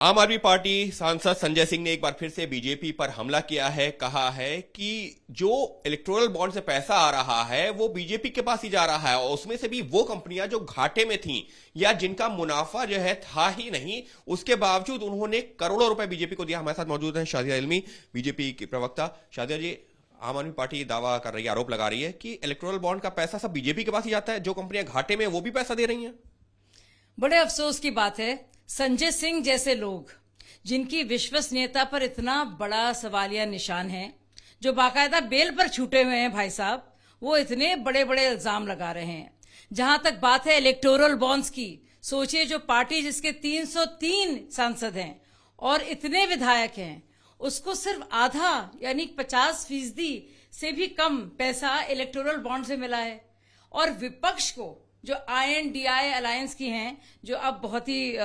आम आदमी पार्टी सांसद संजय सिंह ने एक बार फिर से बीजेपी पर हमला किया है। कहा है कि जो इलेक्टोरल बॉन्ड से पैसा आ रहा है वो बीजेपी के पास ही जा रहा है और उसमें से भी वो कंपनियां जो घाटे में थीं या जिनका मुनाफा जो है था ही नहीं, उसके बावजूद उन्होंने करोड़ों रुपए बीजेपी को दिया। हमारे साथ मौजूद हैं शादिया इल्मी, बीजेपी की प्रवक्ता। शादिया जी, आम आदमी पार्टी दावा कर रही है, आरोप लगा रही है कि इलेक्टोरल बॉन्ड का पैसा सब बीजेपी के पास ही जाता है, जो कंपनियां घाटे में वो भी पैसा दे रही हैं। बड़े अफसोस की बात है, संजय सिंह जैसे लोग जिनकी विश्वसनीयता पर इतना बड़ा सवालिया निशान है, जो बाकायदा बेल पर छूटे हुए हैं भाई साहब, वो इतने बड़े बड़े इल्जाम लगा रहे हैं। जहां तक बात है इलेक्टोरल बॉन्ड्स की, सोचिए जो पार्टी जिसके 303 सांसद हैं और इतने विधायक हैं, उसको सिर्फ आधा यानी 50% से भी कम पैसा इलेक्टोरल बॉन्ड से मिला है। और विपक्ष को जो INDI अलायंस की हैं, जो अब बहुत ही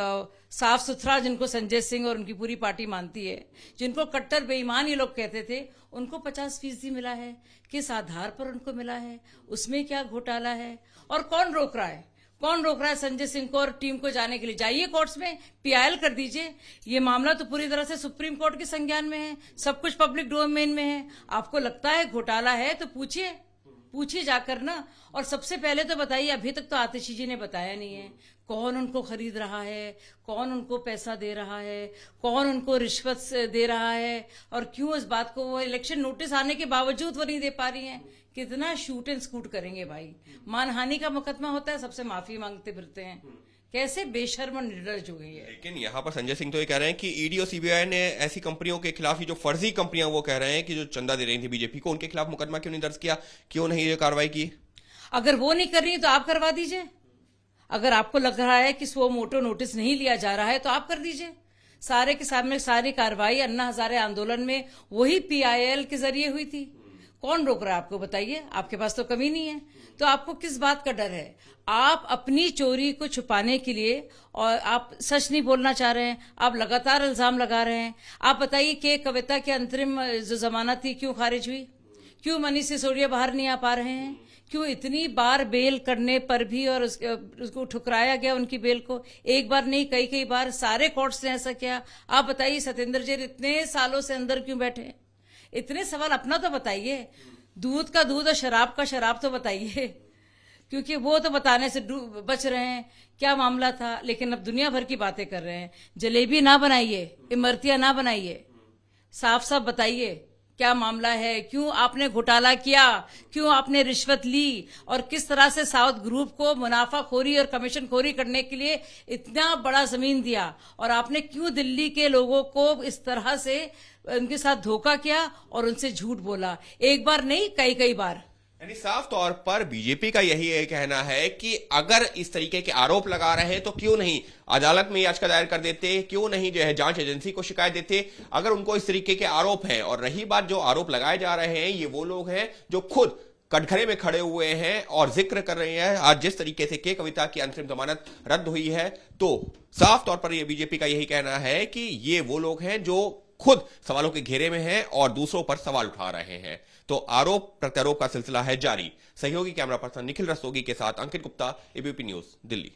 साफ सुथरा, जिनको संजय सिंह और उनकी पूरी पार्टी मानती है, जिनको कट्टर बेईमान ये लोग कहते थे, उनको 50% मिला है। किस आधार पर उनको मिला है, उसमें क्या घोटाला है और कौन रोक रहा है? कौन रोक रहा है संजय सिंह को और टीम को जाने के लिए? जाइए कोर्ट्स में, PIL कर दीजिए। ये मामला तो पूरी तरह से सुप्रीम कोर्ट के संज्ञान में है, सब कुछ पब्लिक डोमेन में है। आपको लगता है घोटाला है तो पूछिए जाकर ना। और सबसे पहले तो बताइए, अभी तक तो आतिशी जी ने बताया नहीं है कौन उनको खरीद रहा है, कौन उनको पैसा दे रहा है, कौन उनको रिश्वत दे रहा है, और क्यों इस बात को वो इलेक्शन नोटिस आने के बावजूद वो नहीं दे पा रही हैं। कितना शूट एंड स्कूट करेंगे भाई? मानहानि का मुकदमा होता है, सबसे माफी मांगते फिरते हैं। कैसे बेशर्म और निर्लज हो गई है। लेकिन यहाँ पर संजय सिंह तो ये कह रहे हैं कि ED और CBI ने ऐसी कंपनियों के खिलाफ, ही जो फर्जी कंपनियां, वो कह रहे हैं कि जो चंदा दे रही थी बीजेपी को, उनके खिलाफ मुकदमा क्यों नहीं दर्ज किया, क्यों नहीं ये कार्रवाई की? अगर वो नहीं कर रही तो आप करवा दीजिए। अगर आपको लग रहा है कि वो मोटो नोटिस नहीं लिया जा रहा है तो आप कर दीजिए। सारे के सामने सारी कार्रवाई अन्ना हजारे आंदोलन में वही PIL के जरिए हुई थी। कौन रोक रहा है आपको? बताइए। आपके पास तो कमी नहीं है, तो आपको किस बात का डर है? आप अपनी चोरी को छुपाने के लिए, और आप सच नहीं बोलना चाह रहे हैं, आप लगातार इल्जाम लगा रहे हैं। आप बताइए कि कविता के अंतरिम जो जमानत थी क्यों खारिज हुई? क्यों मनीष सिसोदिया बाहर नहीं आ पा रहे हैं? क्यों इतनी बार बेल करने पर भी और उसको ठुकराया गया उनकी बेल को? एक बार नहीं, कई बार सारे कोर्ट्स ने ऐसा किया। आप बताइए, सत्येंद्र जैन इतने सालों से अंदर क्यों बैठे? इतने सवाल अपना तो बताइए। दूध का दूध और शराब का शराब तो बताइए, क्योंकि वो तो बताने से बच रहे हैं क्या मामला था। लेकिन अब दुनिया भर की बातें कर रहे हैं। जलेबी ना बनाइए, इमरतियां ना बनाइए, साफ साफ बताइए क्या मामला है, क्यों आपने घोटाला किया, क्यों आपने रिश्वत ली, और किस तरह से साउथ ग्रुप को मुनाफाखोरी और कमीशनखोरी करने के लिए इतना बड़ा जमीन दिया, और आपने क्यों दिल्ली के लोगों को इस तरह से उनके साथ धोखा किया और उनसे झूठ बोला? एक बार नहीं, कई बार। यानी साफ तौर पर बीजेपी का यही कहना है कि अगर इस तरीके के आरोप लगा रहे हैं तो क्यों नहीं अदालत में याचिका दायर कर देते, क्यों नहीं जो है जांच एजेंसी को शिकायत देते, अगर उनको इस तरीके के आरोप हैं। और रही बात, जो आरोप लगाए जा रहे हैं, ये वो लोग हैं जो खुद कटघरे में खड़े हुए हैं और जिक्र कर रहे हैं आज जिस तरीके से कविता की अंतरिम जमानत रद्द हुई है, तो साफ तौर पर ये बीजेपी का यही कहना है कि ये वो लोग हैं जो खुद सवालों के घेरे में हैं और दूसरों पर सवाल उठा रहे हैं। तो आरोप प्रत्यारोप का सिलसिला है जारी। सहयोगी कैमरा पर्सन निखिल रस्तोगी के साथ अंकित गुप्ता, ABP न्यूज, दिल्ली।